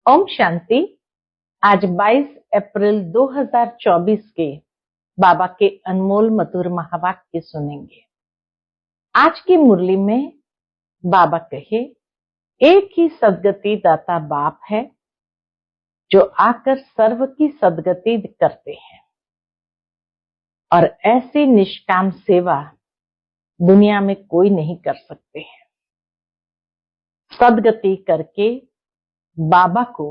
ओम शांति। आज 22 अप्रैल 2024 के बाबा के अनमोल मधुर महावाक्य सुनेंगे। आज की मुरली में बाबा कहे, एक ही सदगति दाता बाप है जो आकर सर्व की सदगति करते हैं और ऐसी निष्काम सेवा दुनिया में कोई नहीं कर सकते हैं। सदगति करके बाबा को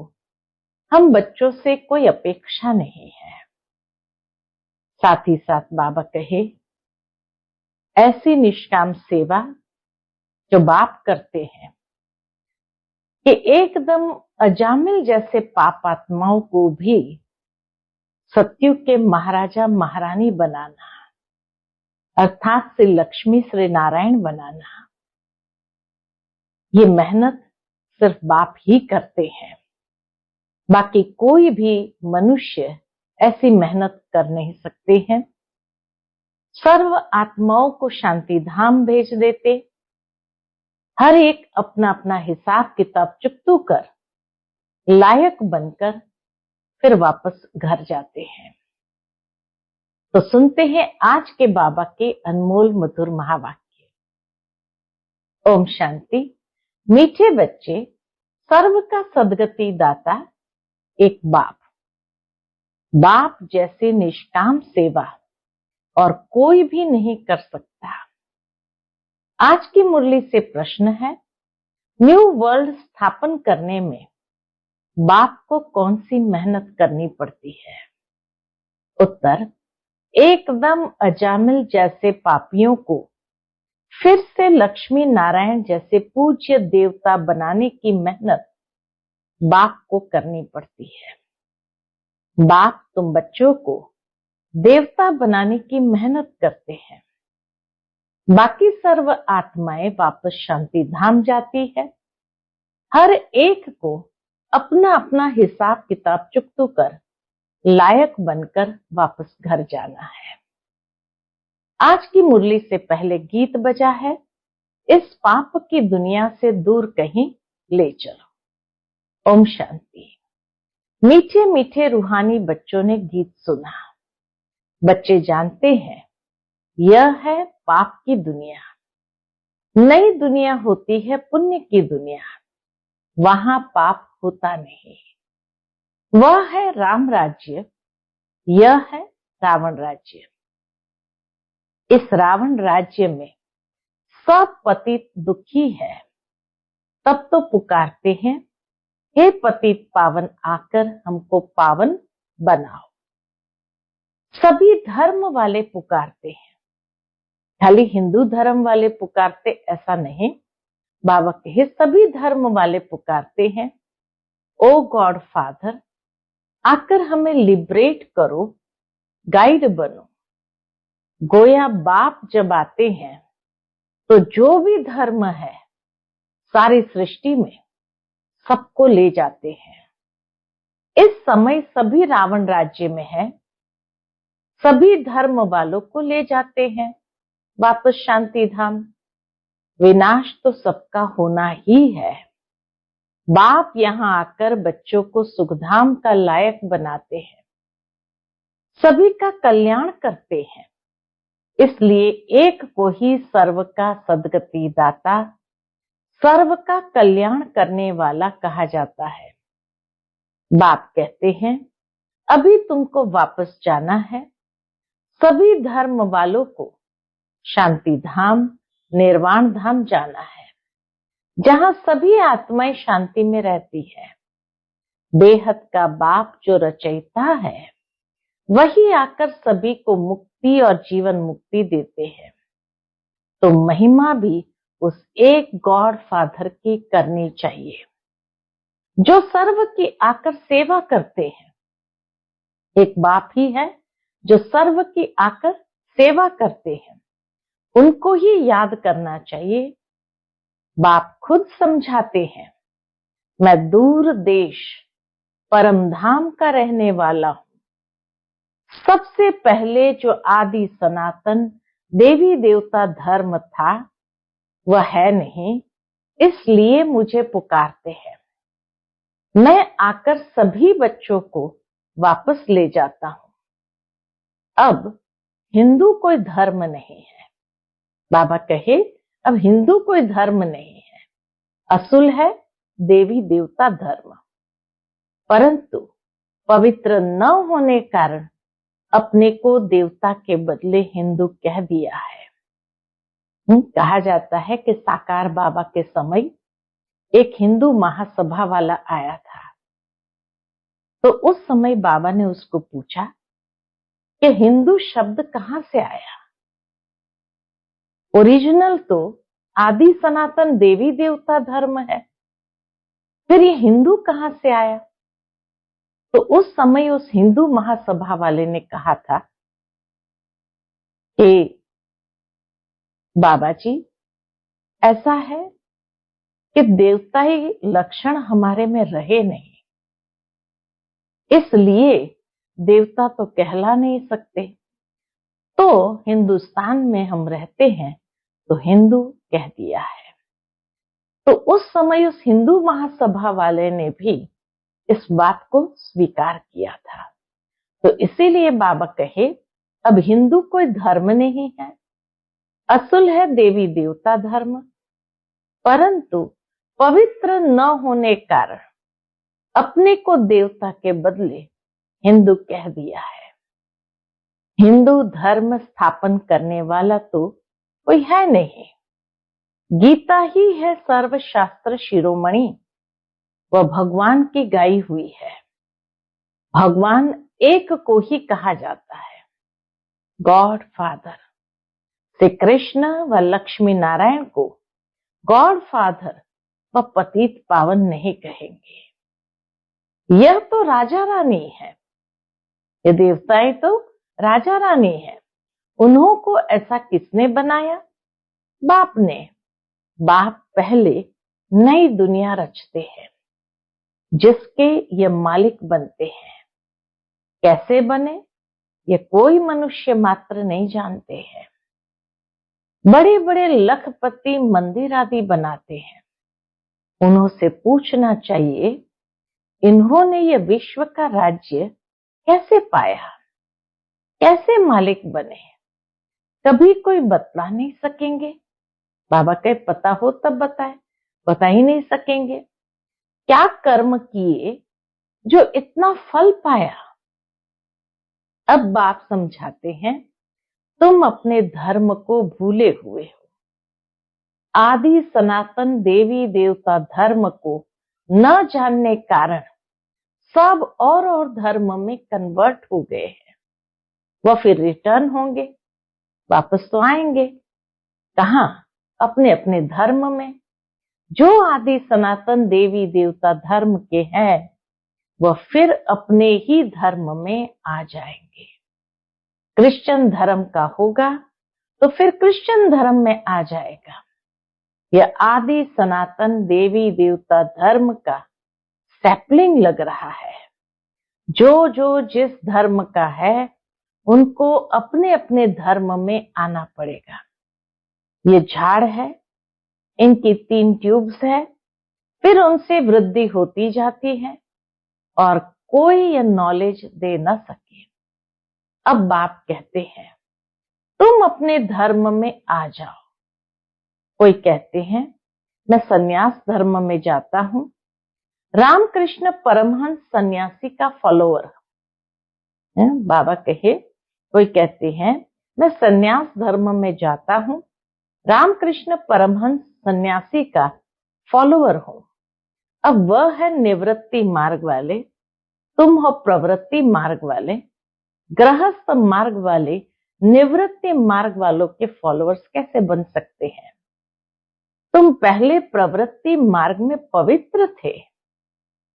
हम बच्चों से कोई अपेक्षा नहीं है। साथ ही साथ बाबा कहे, ऐसी निष्काम सेवा जो बाप करते हैं कि एकदम अजामिल जैसे पाप आत्माओं को भी सत्युग के महाराजा महारानी बनाना, अर्थात श्री लक्ष्मी श्री नारायण बनाना, ये मेहनत सिर्फ बाप ही करते हैं। बाकी कोई भी मनुष्य ऐसी मेहनत कर नहीं सकते हैं। सर्व आत्माओं को शांति धाम भेज देते, हर एक अपना अपना हिसाब किताब चुकतू कर लायक बनकर फिर वापस घर जाते हैं। तो सुनते हैं आज के बाबा के अनमोल मधुर महावाक्य। ओम शांति। मीठे बच्चे, सर्व का सदगति दाता एक बाप जैसे निष्काम सेवा और कोई भी नहीं कर सकता। आज की मुरली से प्रश्न है, न्यू वर्ल्ड स्थापन करने में बाप को कौन सी मेहनत करनी पड़ती है? उत्तर, एकदम अजामिल जैसे पापियों को फिर से लक्ष्मी नारायण जैसे पूज्य देवता बनाने की मेहनत बाप को करनी पड़ती है। बाप तुम बच्चों को देवता बनाने की मेहनत करते हैं। बाकी सर्व आत्माएं वापस शांति धाम जाती है। हर एक को अपना अपना हिसाब किताब चुकतू कर लायक बनकर वापस घर जाना है। आज की मुरली से पहले गीत बजा है, इस पाप की दुनिया से दूर कहीं ले चलो। ओम शांति। मीठे मीठे रूहानी बच्चों ने गीत सुना। बच्चे जानते हैं यह है पाप की दुनिया। नई दुनिया होती है पुण्य की दुनिया, वहां पाप होता नहीं। वह है राम राज्य, यह है रावण राज्य। इस रावण राज्य में सब पतित दुखी है। तब तो पुकारते हैं, हे पतित पावन आकर हमको पावन बनाओ। सभी धर्म वाले पुकारते हैं, खाली हिंदू धर्म वाले पुकारते ऐसा नहीं। बाबा कहे सभी धर्म वाले पुकारते हैं, ओ गॉड फादर आकर हमें लिबरेट करो, गाइड बनो। गोया बाप जब आते हैं तो जो भी धर्म है सारी सृष्टि में सबको ले जाते हैं। इस समय सभी रावण राज्य में है, सभी धर्म वालों को ले जाते हैं वापस शांति धाम। विनाश तो सबका होना ही है। बाप यहाँ आकर बच्चों को सुखधाम का लायक बनाते हैं, सभी का कल्याण करते हैं। इसलिए एक को ही सर्व का सदगति दाता, सर्व का कल्याण करने वाला कहा जाता है। बाप कहते हैं, अभी तुमको वापस जाना है। सभी धर्म वालों को शांति धाम निर्वाण धाम जाना है, जहां सभी आत्माएं शांति में रहती है। बेहद का बाप जो रचयिता है वही आकर सभी को मुक्ति और जीवन मुक्ति देते हैं। तो महिमा भी उस एक गॉड फादर की करनी चाहिए जो सर्व की आकर सेवा करते हैं। एक बाप ही है जो सर्व की आकर सेवा करते हैं, उनको ही याद करना चाहिए। बाप खुद समझाते हैं, मैं दूर देश परम धाम का रहने वाला हूं। सबसे पहले जो आदि सनातन देवी देवता धर्म था वह है नहीं, इसलिए मुझे पुकारते हैं। मैं आकर सभी बच्चों को वापस ले जाता हूं। अब हिंदू कोई धर्म नहीं है। बाबा कहे अब हिंदू कोई धर्म नहीं है, असूल है देवी देवता धर्म। परंतु पवित्र न होने कारण अपने को देवता के बदले हिंदू कह दिया है। कहा जाता है कि साकार बाबा के समय एक हिंदू महासभा वाला आया था। तो उस समय बाबा ने उसको पूछा कि हिंदू शब्द कहां से आया? ओरिजिनल तो आदि सनातन देवी देवता धर्म है, फिर ये हिंदू कहां से आया? तो उस समय उस हिंदू महासभा वाले ने कहा था कि बाबा जी, ऐसा है कि देवताई लक्षण हमारे में रहे नहीं, इसलिए देवता तो कहला नहीं सकते। तो हिंदुस्तान में हम रहते हैं तो हिंदू कह दिया है। तो उस समय उस हिंदू महासभा वाले ने भी इस बात को स्वीकार किया था। तो इसीलिए बाबा कहे अब हिंदू कोई धर्म नहीं है, असूल है देवी देवता धर्म। परंतु पवित्र न होने कारण अपने को देवता के बदले हिंदू कह दिया है। हिंदू धर्म स्थापन करने वाला तो कोई है नहीं, गीता ही है सर्वशास्त्र शिरोमणि, वह भगवान की गाई हुई है। भगवान एक को ही कहा जाता है, गॉड फादर। श्री कृष्ण व लक्ष्मी नारायण को गॉड फादर व पतित पावन नहीं कहेंगे। यह तो राजा रानी है, ये देवताएं तो राजा रानी है। उन्हों को ऐसा किसने बनाया? बाप ने। बाप पहले नई दुनिया रचते हैं जिसके ये मालिक बनते हैं। कैसे बने ये कोई मनुष्य मात्र नहीं जानते हैं। बड़े बड़े लखपति मंदिर आदि बनाते हैं, उन्हों से पूछना चाहिए इन्होंने ये विश्व का राज्य कैसे पाया, कैसे मालिक बने? कभी कोई बतला नहीं सकेंगे। बाबा कहे पता हो तब बताए, बता ही नहीं सकेंगे। क्या कर्म किए जो इतना फल पाया? अब बाप समझाते हैं तुम अपने धर्म को भूले हुए हो। आदि सनातन देवी देवता धर्म को न जानने कारण सब और धर्म में कन्वर्ट हो गए हैं। वह फिर रिटर्न होंगे, वापस तो आएंगे कहां? अपने अपने धर्म में। जो आदि सनातन देवी देवता धर्म के हैं वह फिर अपने ही धर्म में आ जाएंगे। क्रिश्चियन धर्म का होगा तो फिर क्रिश्चियन धर्म में आ जाएगा। यह आदि सनातन देवी देवता धर्म का सैपलिंग लग रहा है। जो जो जिस धर्म का है उनको अपने अपने धर्म में आना पड़ेगा। ये झाड़ है, इनकी 3 ट्यूब्स है, फिर उनसे वृद्धि होती जाती है और कोई यह नॉलेज दे न सके। अब बाप कहते हैं तुम अपने धर्म में आ जाओ। कोई कहते हैं मैं सन्यास धर्म में जाता हूं। रामकृष्ण परमहंस सन्यासी का फॉलोअर है। बाबा कहे कोई कहते हैं मैं सन्यास धर्म में जाता हूं, रामकृष्ण परमहंस सन्यासी का फॉलोअर हूं। अब वह है निवृत्ति मार्ग वाले, तुम हो प्रवृत्ति मार्ग वाले। गृहस्थ मार्ग वाले निवृत्ति मार्ग वालों के फॉलोअर्स कैसे बन सकते हैं? तुम पहले प्रवृत्ति मार्ग में पवित्र थे,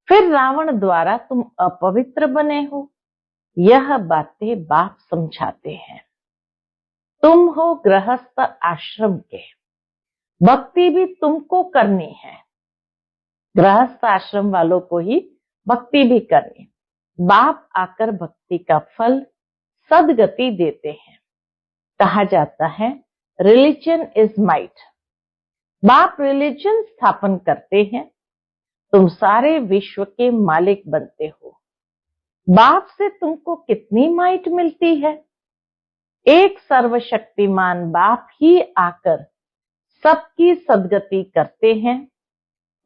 फिर रावण द्वारा तुम अपवित्र बने हो। यह बातें बाप समझाते हैं। तुम हो गृहस्थ आश्रम के, भक्ति भी तुमको करनी है। गृहस्थ आश्रम वालों को ही भक्ति भी करनी। बाप आकर भक्ति का फल सदगति देते हैं। कहा जाता है रिलीजन इज माइट। बाप रिलीजन स्थापन करते हैं तुम सारे विश्व के मालिक बनते हो। बाप से तुमको कितनी माइट मिलती है। एक सर्वशक्तिमान बाप ही आकर सबकी सदगति करते हैं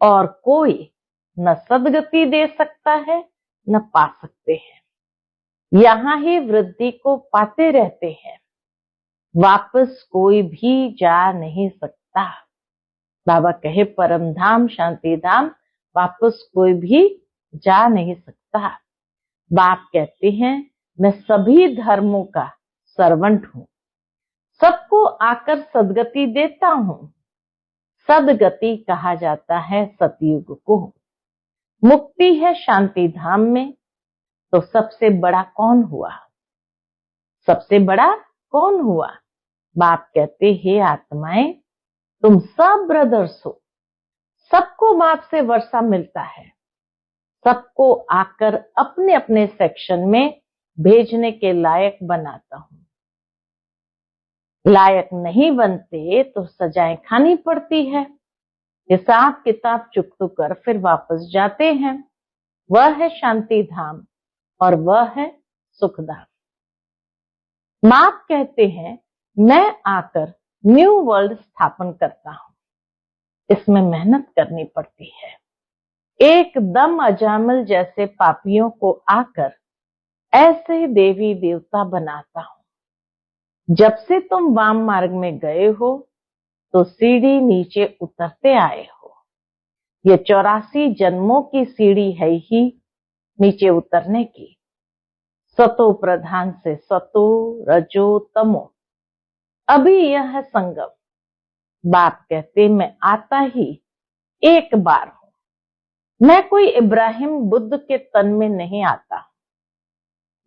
और कोई न सदगति दे सकता है न पा सकते हैं। यहाँ ही वृद्धि को पाते रहते हैं, वापस कोई भी जा नहीं सकता। बाबा कहे परम धाम शांति धाम वापस कोई भी जा नहीं सकता। बाप कहते हैं मैं सभी धर्मों का सर्वेंट हूँ, सबको आकर सदगति देता हूँ। सदगति कहा जाता है सतयुग को। मुक्ति है शांति धाम में, तो सबसे बड़ा कौन हुआ? सबसे बड़ा कौन हुआ? बाप कहते हे आत्माएं, तुम सब ब्रदर्स हो, सबको बाप से वर्षा मिलता है, सबको आकर अपने अपने सेक्शन में भेजने के लायक बनाता हूं। लायक नहीं बनते तो सजाएं खानी पड़ती है, हिसाब किताब चुकतो कर फिर वापस जाते हैं। वह है शांति धाम और वह है सुख धाम। बाप कहते हैं मैं आकर न्यू वर्ल्ड स्थापन करता हूं, इसमें मेहनत करनी पड़ती है। एकदम अजामिल जैसे पापियों को आकर ऐसे देवी देवता बनाता हूं। जब से तुम वाम मार्ग में गए हो तो सीढ़ी नीचे उतरते आए हो। ये 84 जन्मों की सीढ़ी है ही नीचे उतरने की। सतो प्रधान से सतो रजो तमो, अभी यह है संगम। बाप कहते मैं आता ही एक बार हूं। मैं कोई इब्राहिम बुद्ध के तन में नहीं आता,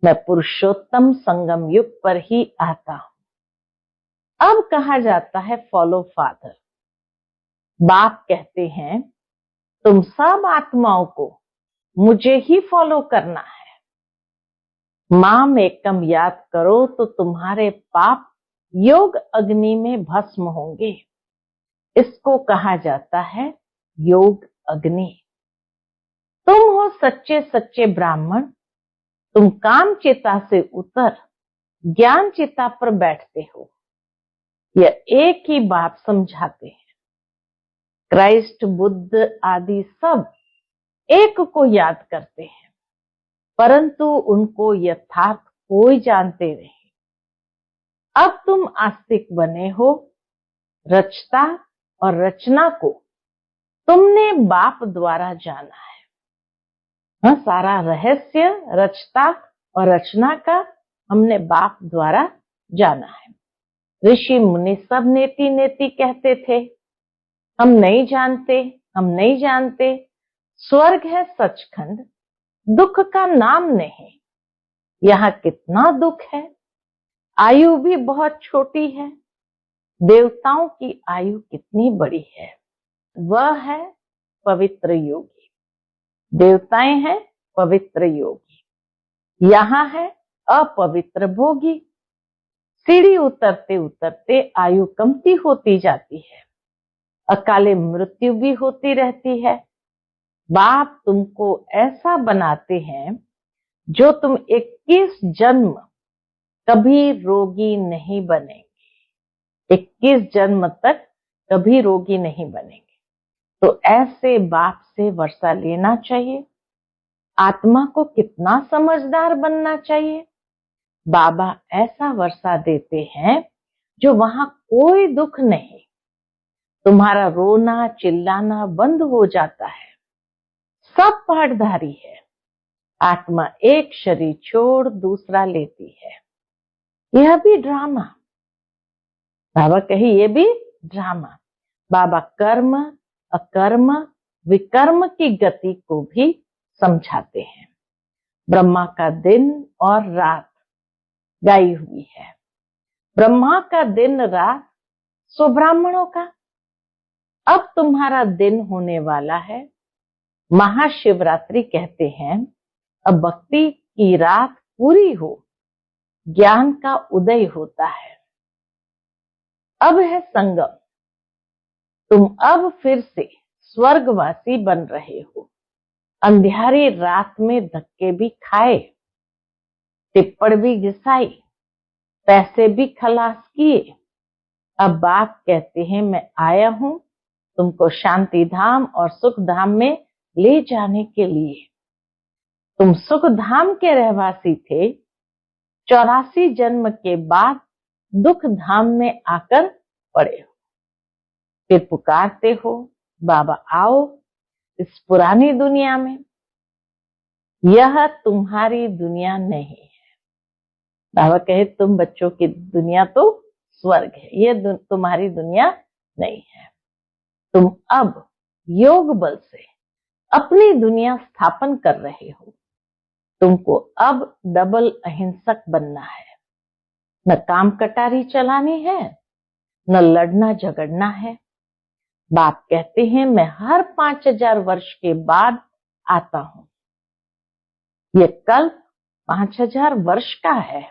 मैं पुरुषोत्तम संगम युग पर ही आता हूं। अब कहा जाता है फॉलो फादर। बाप कहते हैं तुम सब आत्माओं को मुझे ही फॉलो करना है। माम एकम याद करो तो तुम्हारे पाप योग अग्नि में भस्म होंगे। इसको कहा जाता है योग अग्नि। तुम हो सच्चे सच्चे ब्राह्मण, तुम काम चिता से उतर ज्ञान चिता पर बैठते हो। यह एक ही बात समझाते हैं। क्राइस्ट बुद्ध आदि सब एक को याद करते हैं, परंतु उनको यथार्थ कोई जानते नहीं। अब तुम आस्तिक बने हो। रचता और रचना को तुमने बाप द्वारा जाना है। हाँ, सारा रहस्य रचता और रचना का हमने बाप द्वारा जाना है। ऋषि मुनि सब नेति नेति कहते थे, हम नहीं जानते, हम नहीं जानते। स्वर्ग है सचखंड, दुख का नाम नहीं। यहाँ कितना दुख है। आयु भी बहुत छोटी है, देवताओं की आयु कितनी बड़ी है। वह है पवित्र योगी, देवताएं हैं पवित्र योगी, यहाँ है अपवित्र भोगी। सीढ़ी उतरते उतरते आयु कमती होती जाती है, अकाले मृत्यु भी होती रहती है। बाप तुमको ऐसा बनाते हैं जो तुम 21 जन्म कभी रोगी नहीं बनेंगे। 21 जन्म तक कभी रोगी नहीं बनेंगे। तो ऐसे बाप से वर्षा लेना चाहिए। आत्मा को कितना समझदार बनना चाहिए। बाबा ऐसा वर्षा देते हैं जो वहां कोई दुख नहीं, तुम्हारा रोना चिल्लाना बंद हो जाता है। सब पाठधारी है। आत्मा एक शरीर छोड़ दूसरा लेती है। यह भी ड्रामा। बाबा कहे ये भी ड्रामा। बाबा कर्म अकर्म विकर्म की गति को भी समझाते हैं। ब्रह्मा का दिन और रात गाई हुई है। ब्रह्मा का दिन रात सो ब्राह्मणों का। अब तुम्हारा दिन होने वाला है। महाशिवरात्रि कहते हैं अब भक्ति की रात पूरी हो, ज्ञान का उदय होता है। अब है संगम। तुम अब फिर से स्वर्गवासी बन रहे हो। अंधियारी रात में धक्के भी खाए, टिप्पण भी घिसाई, पैसे भी खलास किए। अब बाप कहते हैं मैं आया हूं तुमको शांति धाम और सुख धाम में ले जाने के लिए। तुम सुख धाम के रहवासी थे, 84 जन्म के बाद दुख धाम में आकर पड़े हो। फिर पुकारते हो बाबा आओ इस पुरानी दुनिया में। यह तुम्हारी दुनिया नहीं है। बाबा कहे तुम बच्चों की दुनिया तो स्वर्ग है, ये तुम्हारी दुनिया नहीं है। तुम अब योग बल से अपनी दुनिया स्थापन कर रहे हो। तुमको अब डबल अहिंसक बनना है। न काम कटारी चलानी है, न लड़ना झगड़ना है। बाप कहते हैं मैं हर 5000 वर्ष के बाद आता हूं। ये कल्प 5000 वर्ष का है,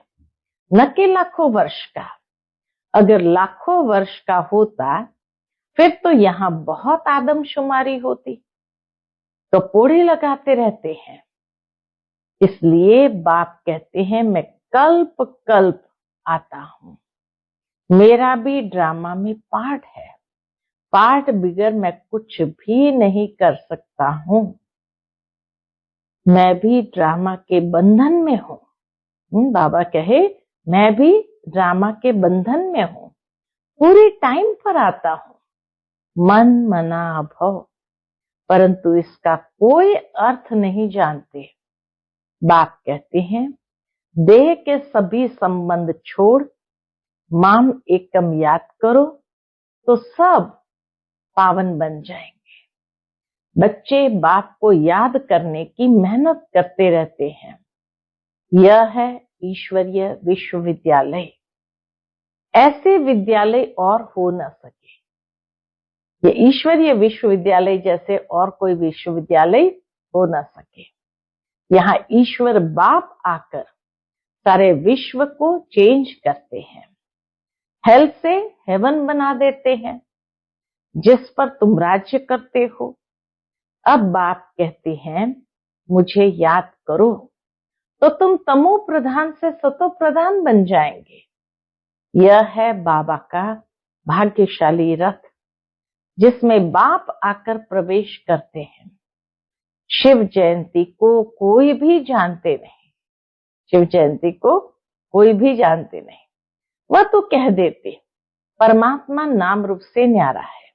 न कि लाखों वर्ष का। अगर लाखों वर्ष का होता फिर तो यहाँ बहुत आदमशुमारी होती। कपोड़े लगाते रहते हैं। इसलिए बाप कहते हैं मैं कल्प कल्प आता हूं। मेरा भी ड्रामा में पार्ट है। पार्ट बिगर मैं कुछ भी नहीं कर सकता हूं। मैं भी ड्रामा के बंधन में हूं। बाबा कहे मैं भी ड्रामा के बंधन में हूं। पूरे टाइम पर आता हूं। मन मना भव, परंतु इसका कोई अर्थ नहीं जानते। बाप कहते हैं देह के सभी संबंध छोड़ माम एकम याद करो तो सब पावन बन जाएंगे। बच्चे बाप को याद करने की मेहनत करते रहते हैं। यह है ईश्वरीय विश्वविद्यालय। ऐसे विद्यालय और हो न सके। ये ईश्वरीय विश्वविद्यालय जैसे और कोई विश्वविद्यालय हो न सके। यहाँ ईश्वर बाप आकर सारे विश्व को चेंज करते हैं। हेल से हेवन बना देते हैं, जिस पर तुम राज्य करते हो। अब बाप कहते हैं मुझे याद करो तो तुम तमो प्रधान से सतो प्रधान बन जाएंगे। यह है बाबा का भाग्यशाली रथ, जिसमें बाप आकर प्रवेश करते हैं। शिव जयंती को कोई भी जानते नहीं। शिव जयंती को कोई भी जानते नहीं। वह तो कह देते परमात्मा नाम रूप से न्यारा है।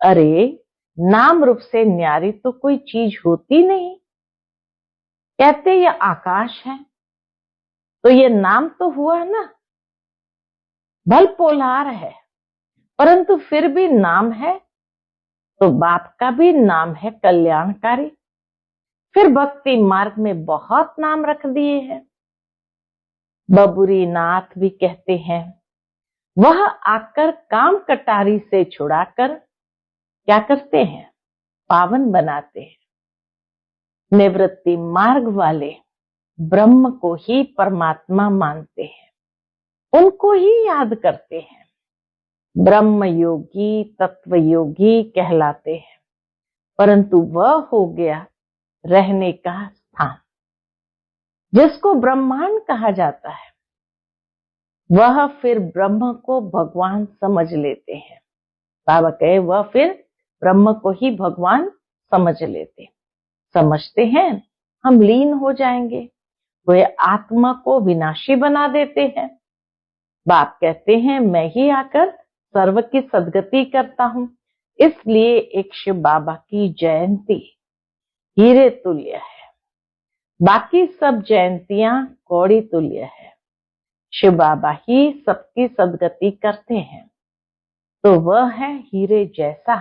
अरे नाम रूप से न्यारी तो कोई चीज होती नहीं। कहते ये आकाश है तो ये नाम तो हुआ ना। भल पोलार है परंतु फिर भी नाम है, तो बाप का भी नाम है कल्याणकारी। फिर भक्ति मार्ग में बहुत नाम रख दिए हैं। बबुरी नाथ भी कहते हैं। वह आकर काम कटारी से छुड़ाकर क्या करते हैं? पावन बनाते हैं। निवृत्ति मार्ग वाले ब्रह्म को ही परमात्मा मानते हैं, उनको ही याद करते हैं। ब्रह्म योगी तत्व योगी कहलाते हैं, परंतु वह हो गया रहने का स्थान। जिसको ब्रह्मांड कहा जाता है वह फिर ब्रह्म को भगवान समझ लेते हैं। बाबा कहे वह फिर ब्रह्म को ही भगवान समझ लेते। समझते हैं हम लीन हो जाएंगे। वह आत्मा को विनाशी बना देते हैं। बाप कहते हैं मैं ही आकर सर्व की सदगति करता हूं। इसलिए एक शिव बाबा की जयंती हीरे तुल्य है। बाकी सब जयंतियां कौड़ी तुल्य है। शिव बाबा ही सबकी सदगति करते हैं, तो वह है हीरे जैसा।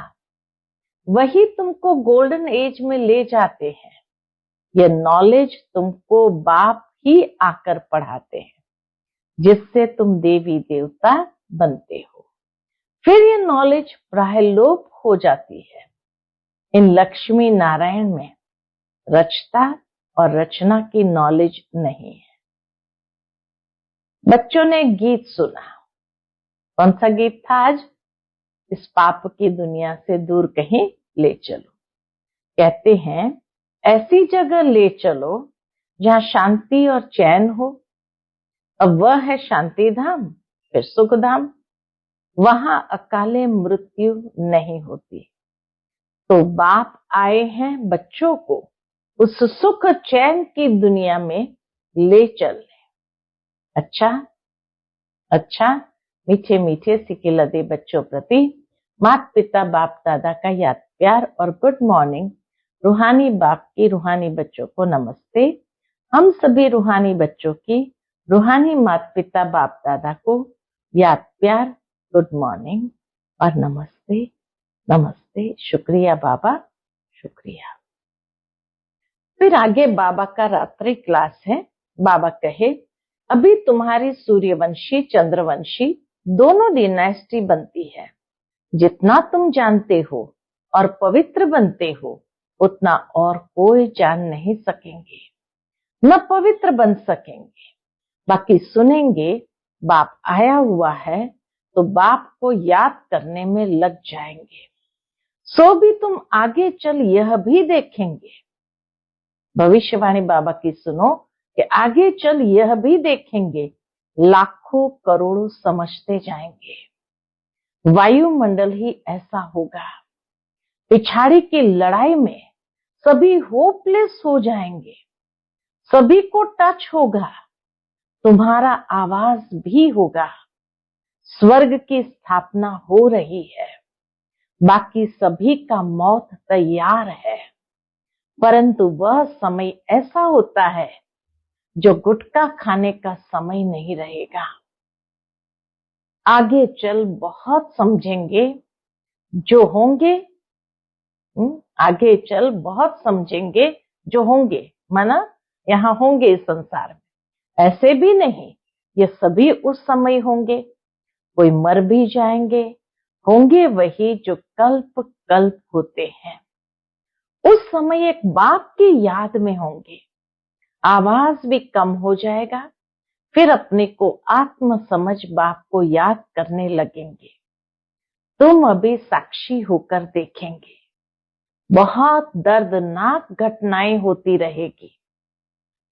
वही तुमको गोल्डन एज में ले जाते हैं। यह नॉलेज तुमको बाप ही आकर पढ़ाते हैं, जिससे तुम देवी देवता बनते हो। फिर यह नॉलेज प्रायलोप हो जाती है। इन लक्ष्मी नारायण में रचता और रचना की नॉलेज नहीं है। बच्चों ने गीत सुना। कौन सा गीत था आज? इस पाप की दुनिया से दूर कहीं ले चलो। कहते हैं ऐसी जगह ले चलो जहां शांति और चैन हो। अब वह है शांति धाम, फिर सुख धाम। वहां अकाले मृत्यु नहीं होती। तो बाप आए हैं बच्चों को उस सुख चैन की दुनिया में ले चलने। अच्छा, मीठे मीठे सिके लदे बच्चों प्रति माता पिता बाप दादा का याद प्यार और गुड मॉर्निंग। रूहानी बाप की रूहानी बच्चों को नमस्ते। हम सभी रूहानी बच्चों की रूहानी माता पिता बाप दादा को याद प्यार, गुड मॉर्निंग और नमस्ते नमस्ते। शुक्रिया बाबा, शुक्रिया। फिर आगे बाबा का रात्रि क्लास है। बाबा कहे, अभी तुम्हारी सूर्यवंशी चंद्रवंशी दोनों डिनास्टी बनती है। जितना तुम जानते हो और पवित्र बनते हो उतना और कोई जान नहीं सकेंगे, न पवित्र बन सकेंगे। बाकी सुनेंगे बाप आया हुआ है तो बाप को याद करने में लग जाएंगे। सो भी तुम आगे चल यह भी देखेंगे। भविष्यवाणी बाबा की सुनो कि आगे चल यह भी देखेंगे, लाखों करोड़ों समझते जाएंगे। वायुमंडल ही ऐसा होगा। पिछाड़ी की लड़ाई में सभी होपलेस हो जाएंगे। सभी को टच होगा। तुम्हारा आवाज भी होगा। स्वर्ग की स्थापना हो रही है। बाकी सभी का मौत तैयार है, परंतु वह समय ऐसा होता है जो गुटखा खाने का समय नहीं रहेगा। आगे चल बहुत समझेंगे जो होंगे। आगे चल बहुत समझेंगे जो होंगे, माना यहाँ होंगे इस संसार में। ऐसे भी नहीं, ये सभी उस समय होंगे। कोई मर भी जाएंगे, होंगे वही जो कल्प कल्प होते हैं। उस समय एक बाप की याद में होंगे। आवाज भी कम हो जाएगा। फिर अपने को आत्म समझ बाप को याद करने लगेंगे। तुम अभी साक्षी होकर देखेंगे। बहुत दर्दनाक घटनाएं होती रहेगी।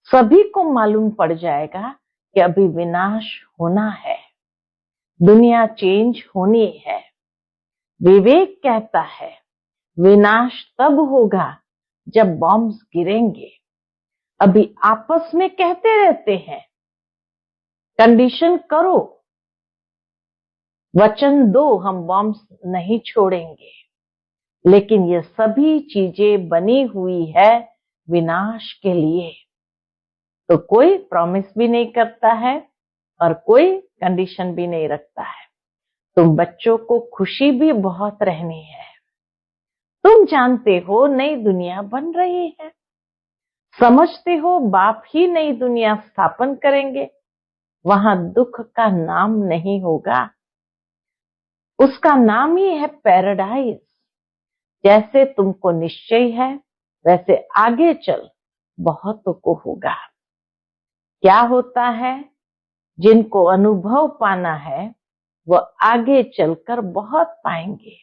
सभी को मालूम पड़ जाएगा कि अभी विनाश होना है, दुनिया चेंज होनी है। विवेक कहता है विनाश तब होगा जब बॉम्ब्स गिरेंगे। अभी आपस में कहते रहते हैं कंडीशन करो, वचन दो, हम बॉम्ब्स नहीं छोड़ेंगे। लेकिन ये सभी चीजें बनी हुई है विनाश के लिए। तो कोई प्रॉमिस भी नहीं करता है और कोई कंडीशन भी नहीं रखता है। तुम बच्चों को खुशी भी बहुत रहनी है। तुम जानते हो नई दुनिया बन रही है। समझते हो बाप ही नई दुनिया स्थापन करेंगे। वहां दुख का नाम नहीं होगा। उसका नाम ही है पैराडाइज। जैसे तुमको निश्चय है वैसे आगे चल बहुतों को होगा। क्या होता है, जिनको अनुभव पाना है वह आगे चलकर बहुत पाएंगे।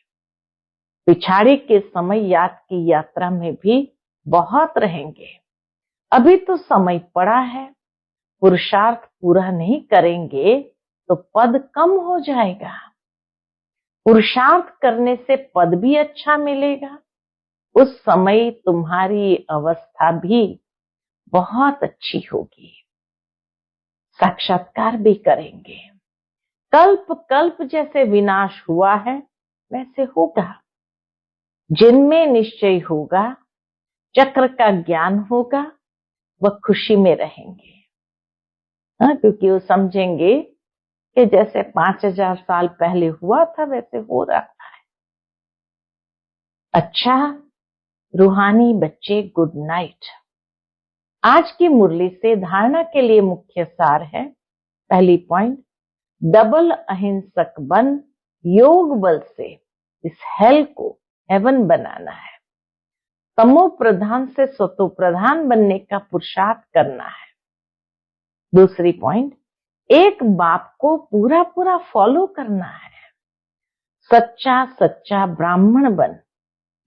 पिछाड़ी के समय याद की यात्रा में भी बहुत रहेंगे। अभी तो समय पड़ा है। पुरुषार्थ पूरा नहीं करेंगे तो पद कम हो जाएगा। पुरुषार्थ करने से पद भी अच्छा मिलेगा। उस समय तुम्हारी अवस्था भी बहुत अच्छी होगी। साक्षात्कार भी करेंगे। कल्प कल्प जैसे विनाश हुआ है वैसे होगा। जिनमें निश्चय होगा, चक्र का ज्ञान होगा, वह खुशी में रहेंगे। क्योंकि वो समझेंगे कि जैसे 5000 साल पहले हुआ था वैसे हो रहा है। अच्छा रूहानी बच्चे, गुड नाइट। आज की मुरली से धारणा के लिए मुख्य सार है। पहली पॉइंट, डबल अहिंसक बन योग बल से इस हेल को हेवन बनाना है। तमो प्रधान से सतो प्रधान बनने का पुरुषार्थ करना है। दूसरी पॉइंट, एक बाप को पूरा पूरा फॉलो करना है। सच्चा सच्चा ब्राह्मण बन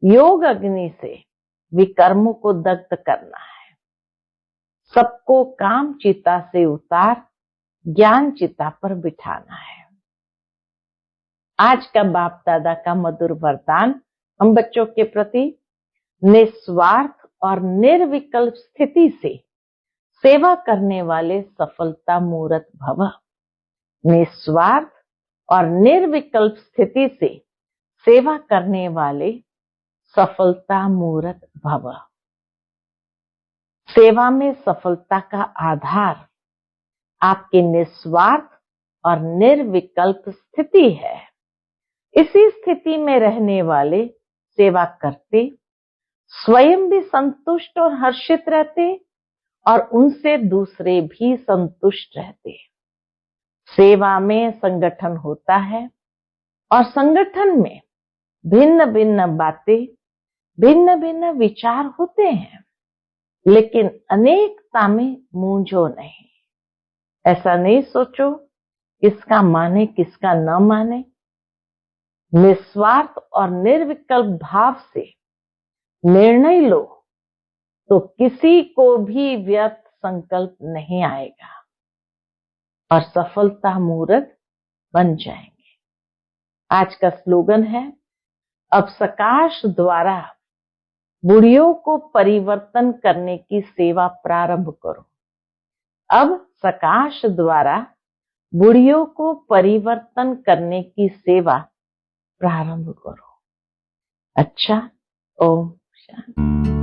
योग अग्नि से विकर्मों को दग्ध करना है। सबको काम चिता से उतार ज्ञान चिता पर बिठाना है। आज का बाप दादा का मधुर वरदान हम बच्चों के प्रति निस्वार्थ और निर्विकल्प स्थिति से सेवा करने वाले सफलता मूर्त भव। निस्वार्थ और निर्विकल्प स्थिति से सेवा करने वाले सफलता मूर्त भव। सेवा में सफलता का आधार आपकी निस्वार्थ और निर्विकल्प स्थिति है। इसी स्थिति में रहने वाले सेवा करते स्वयं भी संतुष्ट और हर्षित रहते और उनसे दूसरे भी संतुष्ट रहते। सेवा में संगठन होता है और संगठन में भिन्न भिन्न बातें, भिन्न भिन्न विचार होते हैं, लेकिन अनेकता में मूंझो नहीं। ऐसा नहीं सोचो किसका माने किसका न माने। निस्वार्थ और निर्विकल्प भाव से निर्णय लो तो किसी को भी व्यर्थ संकल्प नहीं आएगा और सफलता मूर्त बन जाएंगे। आज का स्लोगन है, अब सकाश द्वारा बुढ़ियों को परिवर्तन करने की सेवा प्रारंभ करो। अब सकाश द्वारा बुढ़ियों को परिवर्तन करने की सेवा प्रारंभ करो। अच्छा, ओम शांति।